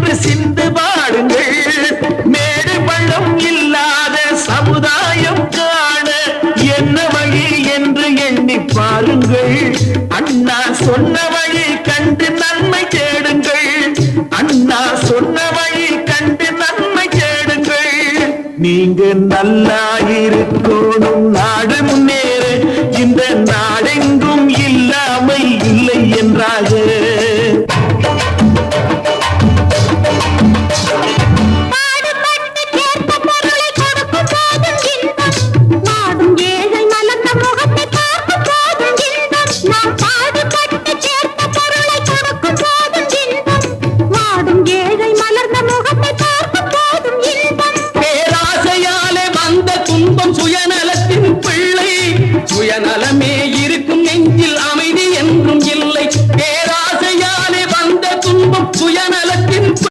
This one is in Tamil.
என்று சிந்து பாடுங்கள். மேடு பள்ளம் இல்லாத சமுதாயம் காண என்ன வழி என்று எண்ணி பாருங்கள். அண்ணா சொன்ன வழி கண்டு நன்மை தேடுங்கள். அண்ணா சொன்ன வழி கண்டு நன்மை தேடுங்கள். நீங்க நல்லா இருக்கணும், நாடு முன்னேற. இந்த நாடெங்கும் இல்லாமை இல்லை என்றாக